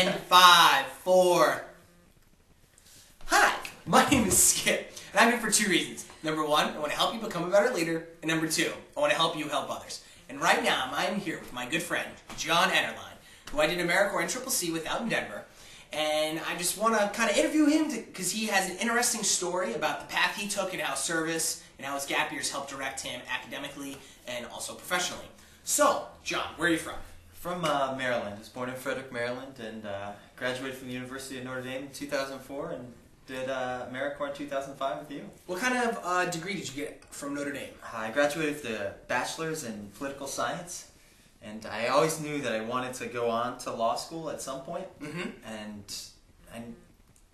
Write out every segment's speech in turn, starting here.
And 5, 4. Hi, my name is Skip, and I'm here for 2 reasons. Number 1, I want to help you become a better leader, and number 2, I want to help you help others. And right now, I'm here with my good friend, John Enterline, who I did AmeriCorps NCCC with out in Denver. And I just want to kind of interview him because he has an interesting story about the path he took and how service and how his gap years helped direct him academically and also professionally. So, John, where are you from? From Maryland. I was born in Frederick, Maryland, and graduated from the University of Notre Dame in 2004 and did AmeriCorps in 2005 with you. What kind of degree did you get from Notre Dame? I graduated with a bachelor's in political science, and I always knew that I wanted to go on to law school at some point, and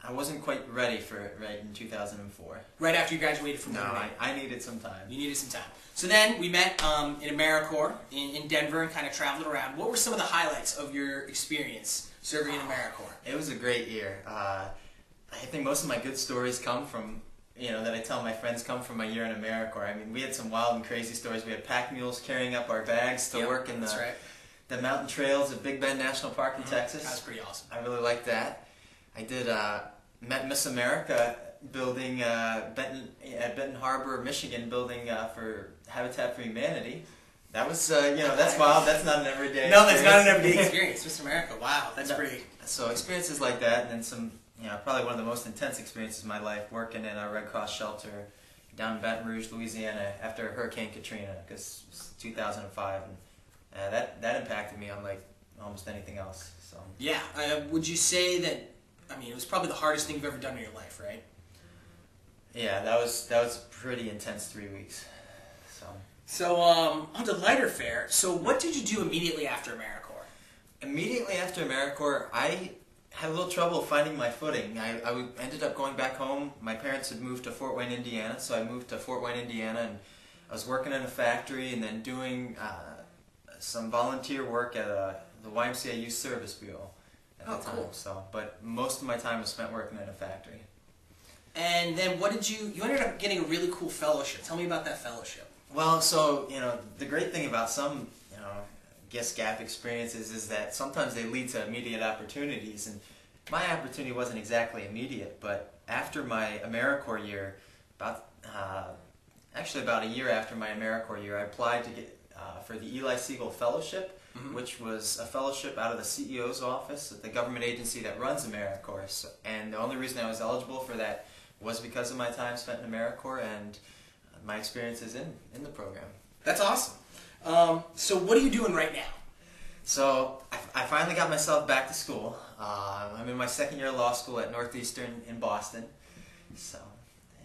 I wasn't quite ready for it right in 2004. Right after you graduated from Notre Dame? No, I needed some time. You needed some time. So then we met in AmeriCorps in Denver and kind of traveled around. What were some of the highlights of your experience serving in AmeriCorps? It was a great year. I think most of my good stories come from, that I tell my friends come from my year in AmeriCorps. I mean, we had some wild and crazy stories. We had pack mules carrying up our bags to work in the mountain trails at Big Bend National Park in Texas. That was pretty awesome. I really liked that. I did met Miss America building at Benton Harbor, Michigan, building for Habitat for Humanity. That was, that's wild. That's not an everyday No, that's not an everyday experience. Miss America, wow, that's pretty. So experiences like that, and then some, probably one of the most intense experiences of my life, working in a Red Cross shelter down in Baton Rouge, Louisiana, after Hurricane Katrina, because it was 2005, and that impacted me unlike almost anything else. So yeah, would you say that? I mean, it was probably the hardest thing you've ever done in your life, right? Yeah, that was a pretty intense 3 weeks. So on to lighter fare. So what did you do immediately after AmeriCorps? Immediately after AmeriCorps, I had a little trouble finding my footing. I ended up going back home. My parents had moved to Fort Wayne, Indiana, so I moved to Fort Wayne, Indiana, and I was working in a factory and then doing some volunteer work at the YMCA Youth Service Bureau at the time. Cool. So, but most of my time was spent working in a factory. And then what did you ended up getting a really cool fellowship. Tell me about that fellowship. Well, so, the great thing about some, gap experiences is that sometimes they lead to immediate opportunities, and my opportunity wasn't exactly immediate, but after my AmeriCorps year, actually about a year after my AmeriCorps year, I applied to get for the Eli Siegel Fellowship, which was a fellowship out of the CEO's office at the government agency that runs AmeriCorps. So, and the only reason I was eligible for that was because of my time spent in AmeriCorps and my experiences in the program. That's awesome. So what are you doing right now? So I finally got myself back to school. I'm in my second year of law school at Northeastern in Boston. So,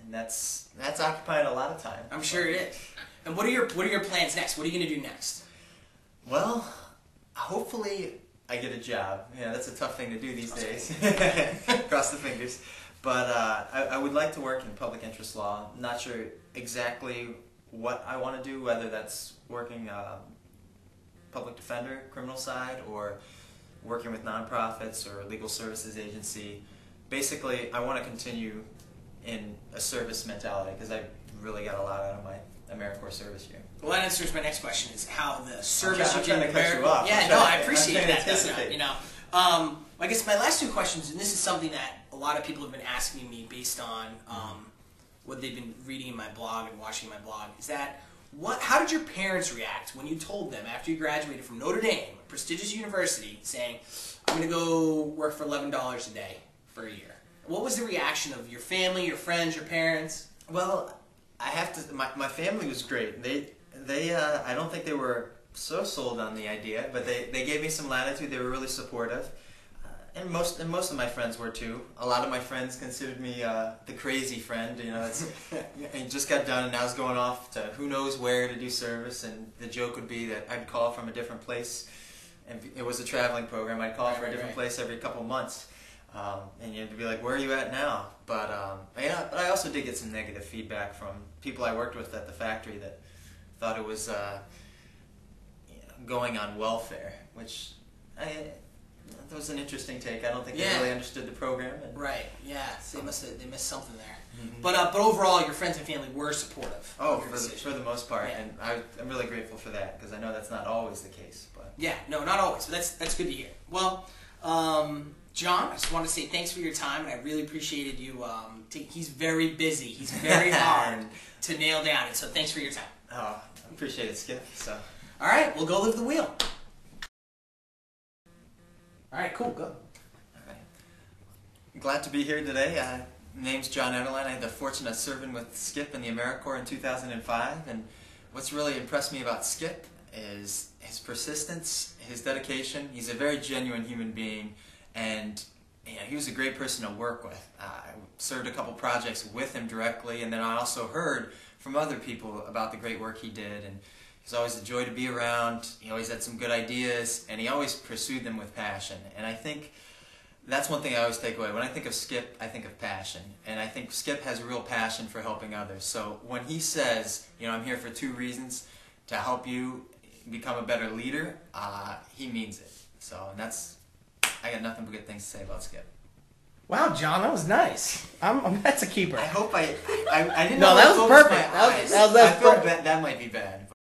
and that's occupying a lot of time. I'm sure it is. And what are your plans next? What are you going to do next? Well, hopefully I get a job. That's a tough thing to do these days. Cross the fingers. But I would like to work in public interest law. I'm not sure exactly what I want to do, whether that's working public defender, criminal side, or working with nonprofits or legal services agency. Basically, I want to continue in a service mentality because I really got a lot out of my AmeriCorps service year. Well, that answers my next question: is how the service I'm trying to cut you off. Yeah, no, I appreciate that. I guess my last 2 questions, and this is something that a lot of people have been asking me based on what they've been reading in my blog and watching my blog, is that how did your parents react when you told them after you graduated from Notre Dame, a prestigious university, saying, I'm going to go work for $11 a day for a year? What was the reaction of your family, your friends, your parents? Well, I have to. My family was great. They I don't think they were so sold on the idea, but they gave me some latitude. They were really supportive, and most of my friends were too. A lot of my friends considered me the crazy friend. I just got done and now I was going off to who knows where to do service, and the joke would be that I'd call from a different place, and it was a traveling program. I'd call for a different place every couple of months. And you'd be like, where are you at now? But I also did get some negative feedback from people I worked with at the factory that thought it was going on welfare, which that was an interesting take. I don't think they really understood the program. Right. Yeah. So they missed something there. But overall, your friends and family were supportive. Oh, for the most part, and I'm really grateful for that because I know that's not always the case. But yeah, no, not always. But that's good to hear. Well, John, I just want to say thanks for your time, and I really appreciated you. He's very busy. He's very hard to nail down, and so thanks for your time. Oh, I appreciate it, Skip. So. All right, we'll go live the wheel. All right, cool, go. All right. Glad to be here today. Name's John Enterline. I had the fortune of serving with Skip in the AmeriCorps in 2005, and what's really impressed me about Skip is his persistence, his dedication. He's a very genuine human being, and he was a great person to work with. I served a couple projects with him directly, and then I also heard from other people about the great work he did, and he's always a joy to be around. He always had some good ideas, and he always pursued them with passion. And I think that's one thing I always take away. When I think of Skip, I think of passion. And I think Skip has a real passion for helping others. So when he says, I'm here for 2 reasons, to help you become a better leader, he means it. So I got nothing but good things to say about Skip. Wow, John, that was nice. That's a keeper. I hope I didn't No, know that was perfect. My eyes. That was I feel perfect. that might be bad. But